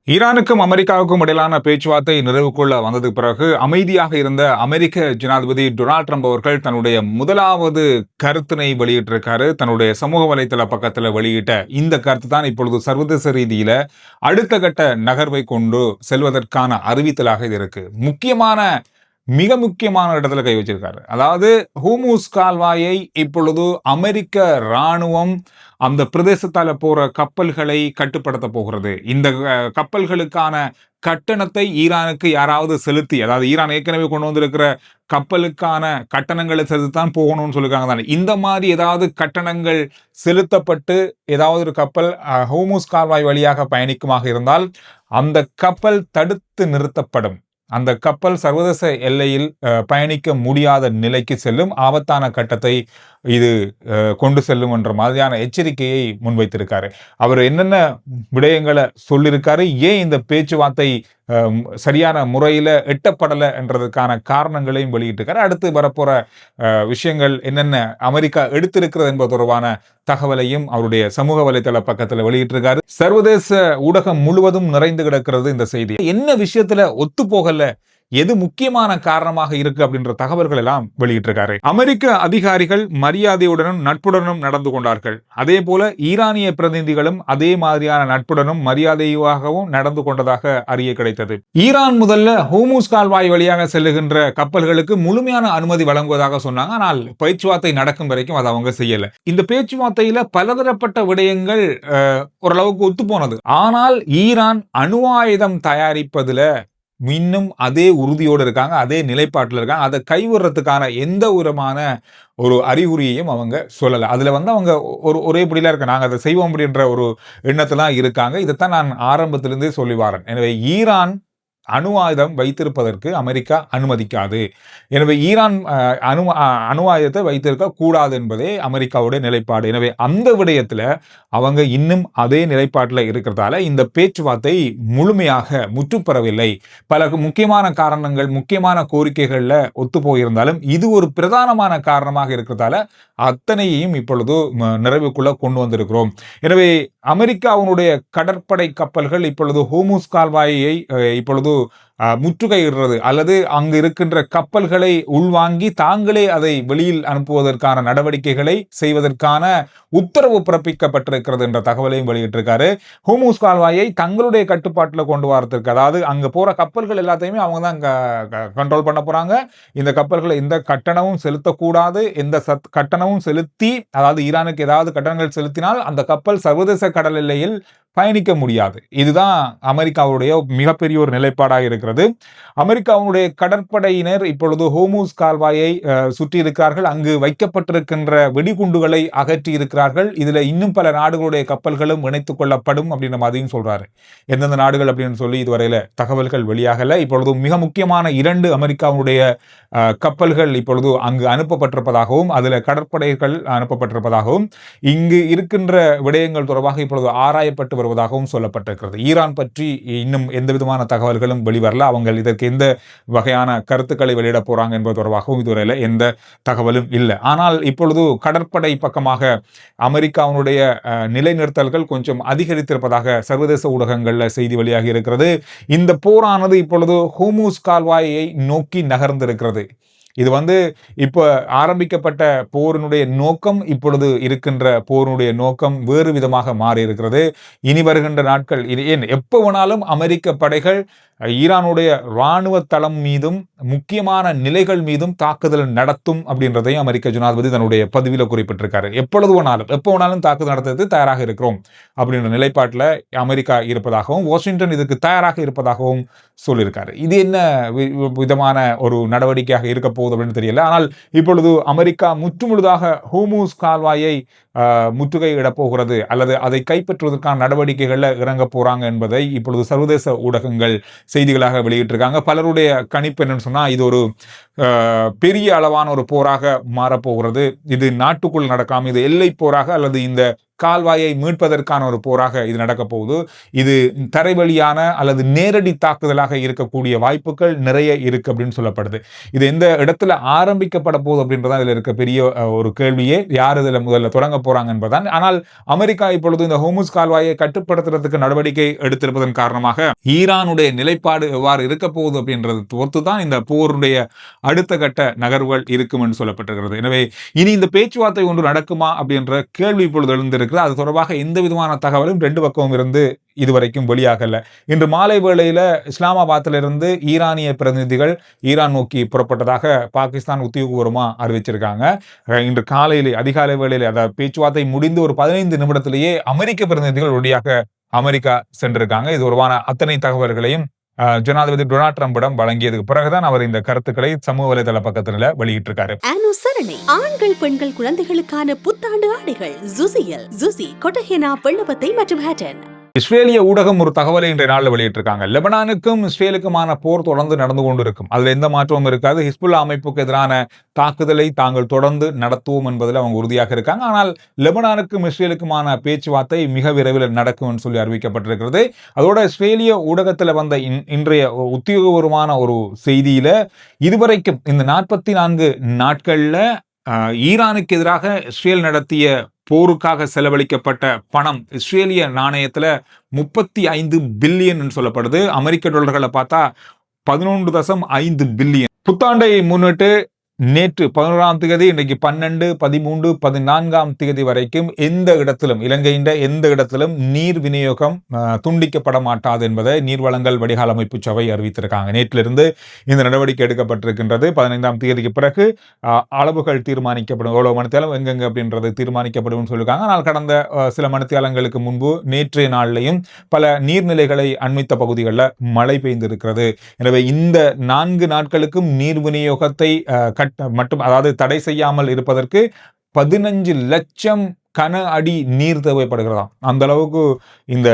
ஈரானுக்கும் அமெரிக்காவுக்கும் இடையிலான பேச்சுவார்த்தை நிறைவுக்குள்ள வந்ததுக்கு பிறகு அமைதியாக இருந்த அமெரிக்க ஜனாதிபதி டொனால்ட் ட்ரம்ப் அவர்கள் தன்னுடைய முதலாவது கருத்தினை வெளியிட்டிருக்காரு. தன்னுடைய சமூக வலைதள பக்கத்துல வெளியிட்ட இந்த கருத்து தான் இப்பொழுது சர்வதேச ரீதியில அடுத்த கட்ட நகர்வை கொண்டு செல்வதற்கான அறிவித்தலாக இது இருக்கு. மிக முக்கியமான இடத்துல கை வச்சிருக்காரு. அதாவது ஹூமூஸ் கால்வாயை இப்பொழுது அமெரிக்க ராணுவம் அந்த பிரதேசத்தால போற கப்பல்களை கட்டுப்படுத்த போகிறது. இந்த கப்பல்களுக்கான கட்டணத்தை ஈரானுக்கு யாராவது செலுத்தி, அதாவது ஈரான் ஏற்கனவே கொண்டு வந்திருக்கிற கப்பலுக்கான கட்டணங்களை செலுத்தான் போகணும்னு சொல்லிருக்காங்க தானே. இந்த மாதிரி ஏதாவது கட்டணங்கள் செலுத்தப்பட்டு ஏதாவது ஒரு கப்பல் ஹோமூஸ் கால்வாய் வழியாக பயணிக்குமாக இருந்தால் அந்த கப்பல் தடுத்து நிறுத்தப்படும். அந்த கப்பல் சர்வதேச எல்லையில் பயணிக்க முடியாத நிலைக்கு செல்லும், ஆபத்தான கட்டத்தை இது கொண்டு செல்லும் என்ற மாதிரியான எச்சரிக்கையை முன்வைத்திருக்காரு. அவர் என்னென்ன விடயங்களை சொல்லியிருக்காரு, ஏன் இந்த பேச்சுவார்த்தை சரியான முறையில எட்டப்படலை என்றதுக்கான காரணங்களையும் வெளியிட்டிருக்காரு. அடுத்து வரப்போற விஷயங்கள் என்னென்ன அமெரிக்கா எடுத்திருக்கிறது என்பது தொடர்பான தகவலையும் அவருடைய சமூக வலைதள பக்கத்துல வெளியிட்டிருக்காரு. சர்வதேச ஊடகம் முழுவதும் நிறைந்து கிடக்கிறது இந்த செய்தி. என்ன விஷயத்துல ஒத்து போகல, எது முக்கியமான காரணமாக இருக்கு அப்படின்ற தகவல்கள் எல்லாம் வெளியிட்டிருக்காரு. அமெரிக்க அதிகாரிகள் மரியாதையுடனும் நட்புடனும் நடந்து கொண்டார்கள். அதே போல ஈரானிய பிரதிநிதிகளும் அதே மாதிரியான நட்புடனும் மரியாதையாகவும் நடந்து கொண்டதாக அறிய கிடைத்தது. ஈரான் முதல்ல ஹோமூஸ் கால்வாய் வழியாக செல்லுகின்ற கப்பல்களுக்கு முழுமையான அனுமதி வழங்குவதாக சொன்னாங்க. ஆனால் பேச்சுவார்த்தை நடக்கும் வரைக்கும் அதை அவங்க செய்யல. இந்த பேச்சுவார்த்தையில பலதரப்பட்ட விடயங்கள் ஓரளவுக்கு ஒத்து போனது. ஆனால் ஈரான் அணு ஆயுதம் தயாரிப்பதுல இன்னும் அதே உறுதியோடு இருக்காங்க, அதே நிலைப்பாட்டில் இருக்காங்க. அதை கைவிடுறதுக்கான எந்த விதமான ஒரு அறிகுறியையும் அவங்க சொல்லலை. அதுல அவங்க ஒரே படியில இருக்க, நாங்க அதை செய்வோம் அப்படின்ற ஒரு எண்ணத்தெல்லாம் இருக்காங்க. இதைத்தான் நான் ஆரம்பத்திலிருந்தே சொல்லி வரேன். எனவே ஈரான் அணு ஆயுதம் வைத்திருப்பதற்கு அமெரிக்கா அனுமதிக்காது. எனவே ஈரான் அணு ஆயுதத்தை வைத்திருக்க கூடாது என்பதே அமெரிக்காவுடைய நிலைப்பாடு. எனவே அந்த விடயத்துல அவங்க இன்னும் அதே நிலைப்பாட்டில் இருக்கிறதால இந்த பேச்சுவார்த்தை முழுமையாக முற்றுப்பெறவில்லை. பல முக்கியமான காரணங்கள், முக்கியமான கோரிக்கைகள்ல ஒத்து போயிருந்தாலும் இது ஒரு பிரதானமான காரணமாக இருக்கிறதால அத்தனையையும் இப்பொழுது நிறைவுக்குள்ள கொண்டு வந்திருக்கிறோம். எனவே அமெரிக்காவுடைய கடற்படை கப்பல்கள் இப்பொழுது ஹோமூஸ் கால்வாயை இப்பொழுது முற்றுகையிடுறது அல்லது அங்கு இருக்கின்ற கப்பல்களை உள்வாங்கி தாங்களே அதை வெளியில் அனுப்புவதற்கான நடவடிக்கைகளை செய்வதற்கான உத்தரவு பிறப்பிக்கப்பட்டிருக்கிறது என்ற தகவலையும் வெளியிட்டிருக்காரு. ஹோமூஸ் கால்வாயை தங்களுடைய கட்டுப்பாட்டில் கொண்டு வரத்திற்கு, அதாவது அங்க போற கப்பல்கள் எல்லாத்தையுமே அவங்க தான் கண்ட்ரோல் பண்ண போறாங்க. இந்த கப்பல்களை எந்த கட்டணமும் செலுத்தக்கூடாது. எந்த கட்டணமும் செலுத்தி, அதாவது ஈரானுக்கு ஏதாவது கட்டணங்கள் செலுத்தினால் அந்த கப்பல் சர்வதேச கடல் எல்லையில் பயணிக்க முடியாது. இதுதான் அமெரிக்காவுடைய மிகப்பெரிய ஒரு நிலைப்பாடாக இருக்கிறது. அமெரிக்காவுடைய கடற்படையினர் இப்பொழுது ஹோமூஸ் கால்வாயை சுற்றி இருக்கிறார்கள். அங்கு வைக்கப்பட்டிருக்கின்ற வெடிகுண்டுகளை அகற்றி இருக்கிறார்கள். இதுல இன்னும் பல நாடுகளுடைய கப்பல்களும் இணைத்துக் கொள்ளப்படும் அப்படின்ற மாதிரியும் சொல்றாரு. எந்தெந்த நாடுகள் அப்படின்னு சொல்லி இதுவரையில தகவல்கள் வெளியாகல. இப்பொழுது மிக முக்கியமான 2 அமெரிக்காவுடைய கப்பல்கள் இப்பொழுது அங்கு அனுப்பப்பட்டிருப்பதாகவும் அதுல கடற்படைகள் அனுப்பப்பட்டிருப்பதாகவும் இங்கு இருக்கின்ற விடயங்கள் தொடர்பாக இப்பொழுது ஆராயப்பட்டு வருவதாகவும் சொல்லப்பட்டிருக்கிறது. ஈரான் பற்றி இன்னும் எந்த விதமான தகவல்களும் வெளிவரல. அவங்க இதற்கு எந்த வகையான கருத்துக்களை வெளியிட போறாங்க என்பது தொடர்பாகவும் இதுவரையில எந்த தகவலும் இல்லை. ஆனால் இப்பொழுது கடற்படை பக்கமாக அமெரிக்காவுடைய நிலைநிறுத்தல்கள் கொஞ்சம் அதிகரித்திருப்பதாக சர்வதேச ஊடகங்கள்ல செய்தி வெளியாகி இருக்கிறது. இந்த போரானது இப்பொழுது ஹோமூஸ் கால்வாயை நோக்கி நகர்ந்திருக்கிறது. இது இப்ப ஆரம்பிக்கப்பட்ட போரினுடைய நோக்கம், இப்பொழுது இருக்கின்ற போரினுடைய நோக்கம் வேறு விதமாக மாறி இருக்கிறது. இனி வருகின்ற நாட்கள் ஏன் எப்ப வேணாலும் அமெரிக்க படைகள் ஈரானுடைய இராணுவ தளம் மீதும் முக்கியமான நிலைகள் மீதும் தாக்குதல் நடத்தும் அப்படின்றதையும் அமெரிக்க ஜனாதிபதி தன்னுடைய பதிவில் குறிப்பிட்டிருக்காரு. எப்போ வேணாலும் தாக்குதல் நடத்துறது தயாராக இருக்கிறோம் அப்படின்ற நிலைப்பாட்டில் அமெரிக்கா இருப்பதாகவும் வாஷிங்டன் இதுக்கு தயாராக இருப்பதாகவும் சொல்லியிருக்காரு. இது என்ன விதமான ஒரு நடவடிக்கையாக இருக்க போகுது அப்படின்னு தெரியல. ஆனால் இப்பொழுது அமெரிக்கா முற்றுமுழுதாக ஹோமூஸ் கால்வாயை முற்றுகையிட போகிறது அல்லது அதை கைப்பற்றுவதற்கான நடவடிக்கைகள்ல இறங்க போறாங்க என்பதை இப்பொழுது சர்வதேச ஊடகங்கள் செய்திகளாக வெளியிட்டிருக்காங்க. பலருடைய கணிப்பு என்னன்னு சொன்னா, இது ஒரு பெரிய அளவான ஒரு போராக மாறப்போகிறது. இது நாட்டுக்குள் நடக்காம இது எல்லை போராக அல்லது இந்த கால்வாயை மீட்பதற்கான ஒரு போராக இது நடக்க போகுது. இது தரைவழியான அல்லது நேரடி தாக்குதலாக இருக்கக்கூடிய வாய்ப்புகள் நிறைய இருக்கு அப்படின்னு சொல்லப்படுது. இது எந்த இடத்துல ஆரம்பிக்கப்பட போகுது அப்படின்றதான் இதுல இருக்க பெரிய ஒரு கேள்வியே. யார் இதுல முதல்ல தொடங்க போறாங்க என்பதுதான். ஆனால் அமெரிக்கா இப்பொழுது இந்த ஹோர்முஸ் கால்வாயை கட்டுப்படுத்துறதுக்கு நடவடிக்கை எடுத்திருப்பதன் காரணமாக ஈரானுடைய நிலைப்பாடு எவ்வாறு இருக்க போகுது அப்படின்றது பொறுத்துதான் இந்த போருடைய அடுத்த கட்ட நகர்வுகள் இருக்கும் என்று சொல்லப்பட்டிருக்கிறது. எனவே இனி இந்த பேச்சுவார்த்தை ஒன்று நடக்குமா அப்படின்ற கேள்வி இப்பொழுது எழுந்திருக்கிறது. அது தொடர்பாக எந்த விதமான தகவலும் ரெண்டு பக்கமும் இருந்து இதுவரைக்கும் வெளியாகல. இன்று மாலை வேளையில இஸ்லாமாபாத்திலிருந்து ஈரானிய பிரதிநிதிகள் ஈரான் நோக்கி புறப்பட்டதாக பாகிஸ்தான் உத்தியோகபூர்வமா அறிவிச்சிருக்காங்க. இன்று காலையிலே அதிகாலை வேளையிலே அதாவது பேச்சுவார்த்தை முடிந்து ஒரு 15 நிமிடத்திலேயே அமெரிக்க பிரதிநிதிகள் ஒடியாக அமெரிக்கா சென்றிருக்காங்க. இது தொடர்பான அத்தனை தகவல்களையும் ஜனாதிபதி டொனால்ட் ட்ரம்பிடம் வழங்கியதுக்கு பிறகுதான் அவர் இந்த கருத்துக்களை சமூக வலைதள பக்கத்துல வெளியிட்டிருக்காரு. அனுசரணை ஆண்கள் பெண்கள் குழந்தைகளுக்கான புத்தாண்டு ஆடைகள் ஜுசியல் ஜுசி கொட்டஹெனா வெள்ளவத்தை மற்றும் ஹேட்டன். இஸ்ரேலிய ஊடகம் ஒரு தகவலை இன்றைய நாளில் வெளியிட்டிருக்காங்க. லெபனானுக்கும் இஸ்ரேலுக்குமான போர் தொடர்ந்து நடந்து கொண்டு இருக்கும். அதுல எந்த மாற்றமும் இருக்காது. ஹிஸ்புல்லா அமைப்புக்கு எதிரான தாக்குதலை தாங்கள் தொடர்ந்து நடத்துவோம் என்பதில் அவங்க உறுதியாக இருக்காங்க. ஆனால் லெபனானுக்கும் இஸ்ரேலுக்குமான பேச்சுவார்த்தை மிக விரைவில் நடக்கும் சொல்லி அறிவிக்கப்பட்டிருக்கிறது. அதோட இஸ்ரேலிய ஊடகத்தில் வந்த இன்றைய உத்தியோகபூர்வமான ஒரு செய்தியில இதுவரைக்கும் இந்த 44 நாட்கள்ல ஈரானுக்கு எதிராக இஸ்ரேல் நடத்திய போருக்காக செலவழிக்கப்பட்ட பணம் இஸ்ரேலிய நாணயத்துல 35 பில்லியன் சொல்லப்படுது. அமெரிக்க டாலர்களை பார்த்தா 11.5 பில்லியன். புத்தாண்டை முன்னிட்டு நேற்று 11ஆம் தேதி இன்றைக்கு 12, 13, 14ஆம் தேதி வரைக்கும் எந்த இடத்திலும் இலங்கையின் எந்த இடத்திலும் நீர் விநியோகம் துண்டிக்கப்பட மாட்டாது என்பதை நீர்வளங்கள் வடிகால் அமைப்பு சபை அறிவித்திருக்காங்க. நேற்றிலிருந்து இந்த நடவடிக்கை எடுக்கப்பட்டிருக்கின்றது. 15ஆம் தேதிக்கு பிறகு அளவுகள் தீர்மானிக்கப்படும், எவ்வளவு மணித்தியாலம் எங்கெங்க அப்படின்றது தீர்மானிக்கப்படும் சொல்லியிருக்காங்க. ஆனால் கடந்த சில மணித்தியாலங்களுக்கு முன்பு நேற்றைய நாளிலையும் பல நீர்நிலைகளை அண்மித்த பகுதிகளில் மழை பெய்திருக்கிறது. எனவே இந்த 4 நாட்களுக்கும் நீர் விநியோகத்தை மட்டும் அதாவது தடை செய்யாமல் இருப்பதற்கு 15 லட்சம் கன அடி நீர் தேவைப்படுகிறதாம். அந்த அளவுக்கு இந்த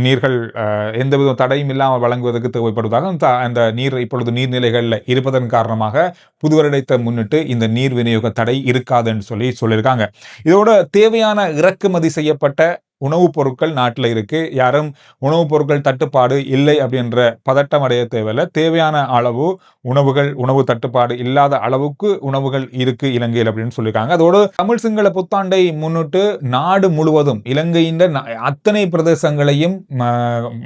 நீர்கள் எந்தவித தடையும் இல்லாமல் வழங்குவதற்கு தேவைப்படுவதாக அந்த நீர் இப்பொழுது நீர்நிலைகளில் இருப்பதன் காரணமாக புது வருடத்தை முன்னிட்டு இந்த நீர் விநியோக தடை இருக்காதுன்னு சொல்லியிருக்காங்க. இதோட தேவையான இறக்குமதி செய்யப்பட்ட உணவுப் பொருட்கள் நாட்டில் இருக்கு. யாரும் உணவுப் பொருட்கள் தட்டுப்பாடு இல்லை அப்படின்ற பதட்டம் அடைய தேவையில்லை. தேவையான அளவு உணவு தட்டுப்பாடு இல்லாத அளவுக்கு உணவுகள் இருக்கு இலங்கையில் அப்படின்னு சொல்லியிருக்காங்க. அதோடு தமிழ் சிங்கள புத்தாண்டை முன்னிட்டு நாடு முழுவதும் இலங்கையின் அத்தனை பிரதேசங்களையும்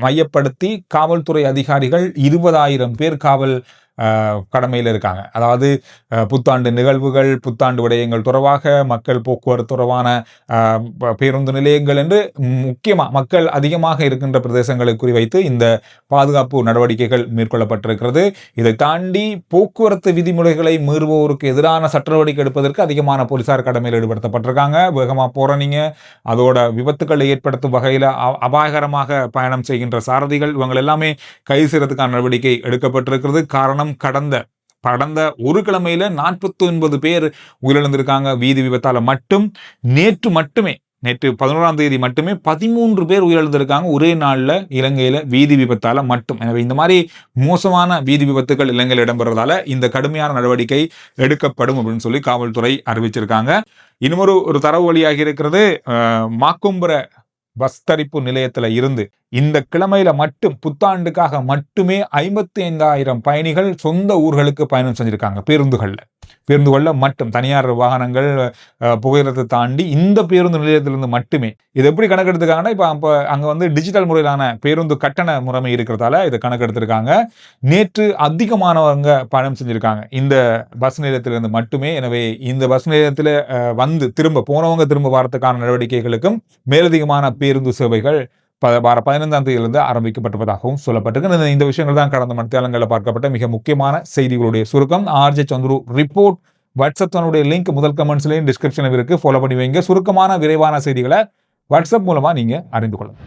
மையப்படுத்தி காவல்துறை அதிகாரிகள் 20,000 பேர் காவல் கடமையில் இருக்காங்க. அதாவது புத்தாண்டு நிகழ்வுகள், புத்தாண்டு விடயங்கள் தொடர்பாக, மக்கள் போக்குவரத்து தொடர்பான பேருந்து நிலையங்கள் என்று முக்கியமாக மக்கள் அதிகமாக இருக்கின்ற பிரதேசங்களை குறிவைத்து இந்த பாதுகாப்பு நடவடிக்கைகள் மேற்கொள்ளப்பட்டிருக்கிறது. இதை தாண்டி போக்குவரத்து விதிமுறைகளை மீறுவோருக்கு எதிரான சட்ட நடவடிக்கை எடுப்பதற்கு அதிகமான போலீசார் கடமையில் ஈடுபடுத்தப்பட்டிருக்காங்க. வேகமாக போறீங்க, அதோட விபத்துக்களை ஏற்படுத்தும் வகையில் அபாயகரமாக பயணம் செய்கின்ற சாரதிகள் இவங்க எல்லாமே கைது செய்யறதுக்கான நடவடிக்கை எடுக்கப்பட்டிருக்கிறது. காரணம் கடந்த ஒரு கிழமையில 49 பேர் உயிரிழந்திருக்காங்க வீதி விபத்தால மட்டும். நேற்று 11ஆம் தேதி மட்டுமே 13 பேர் உயிரிழந்திருக்காங்க ஒரே நாள்ல இலங்கையில வீதி விபத்தால மட்டும். எனவே இந்த மாதிரி மோசமான வீதி விபத்துகள் இலங்கையில் இடம்பெறதால இந்த கடுமையான நடவடிக்கை எடுக்கப்படும் அப்படின்னு சொல்லி காவல்துறை அறிவிச்சிருக்காங்க. இன்னொரு தரவு வழியாகி இருக்கிறது. மாக்கும்புர பஸ் தரிப்பு நிலையத்துல இருந்து இந்த கிழமையில மட்டும் புத்தாண்டுக்காக மட்டுமே 55,000 பயணிகள் சொந்த ஊர்களுக்கு பயணம் செஞ்சிருக்காங்க. பேருந்துகள்ல மட்டும், தனியார் வாகனங்கள் புகையிரத்தை தாண்டி இந்த பேருந்து நிலையத்திலிருந்து மட்டுமே. இது எப்படி கணக்கெடுத்துக்காங்கன்னா இப்ப அங்க டிஜிட்டல் முறையிலான பேருந்து கட்டண முறைமை இருக்கிறதால இதை கணக்கெடுத்திருக்காங்க. நேற்று அதிகமானவங்க பயணம் செஞ்சிருக்காங்க இந்த பஸ் நிலையத்திலிருந்து மட்டுமே. எனவே இந்த பஸ் நிலையத்தில் திரும்ப வரத்துக்கான நடவடிக்கைகளுக்கும் மேலதிகமான பேருந்து சேவைகள் 15ஆம் தேதியிலிருந்து ஆரம்பிக்கப்பட்டிருப்பதாகவும் சொல்லப்பட்டிருக்கு. இந்த விஷயங்கள் தான் கடந்த மணித்தியாலங்களில் பார்க்கப்பட்ட மிக முக்கியமான செய்திகளுடைய சுருக்கம். ஆர்ஜே சந்துரு ரிப்போர்ட் வாட்ஸ்அப் தன்னுடைய லிங்க் முதல் கமெண்ட்ஸ்லையும் டிஸ்கிரிப்ஷனில் இருக்கு. ஃபாலோ பண்ணி வைங்க. சுருக்கமான விரைவான செய்திகளை வாட்ஸ்அப் மூலமா நீங்க அறிந்து கொள்ளலாம்.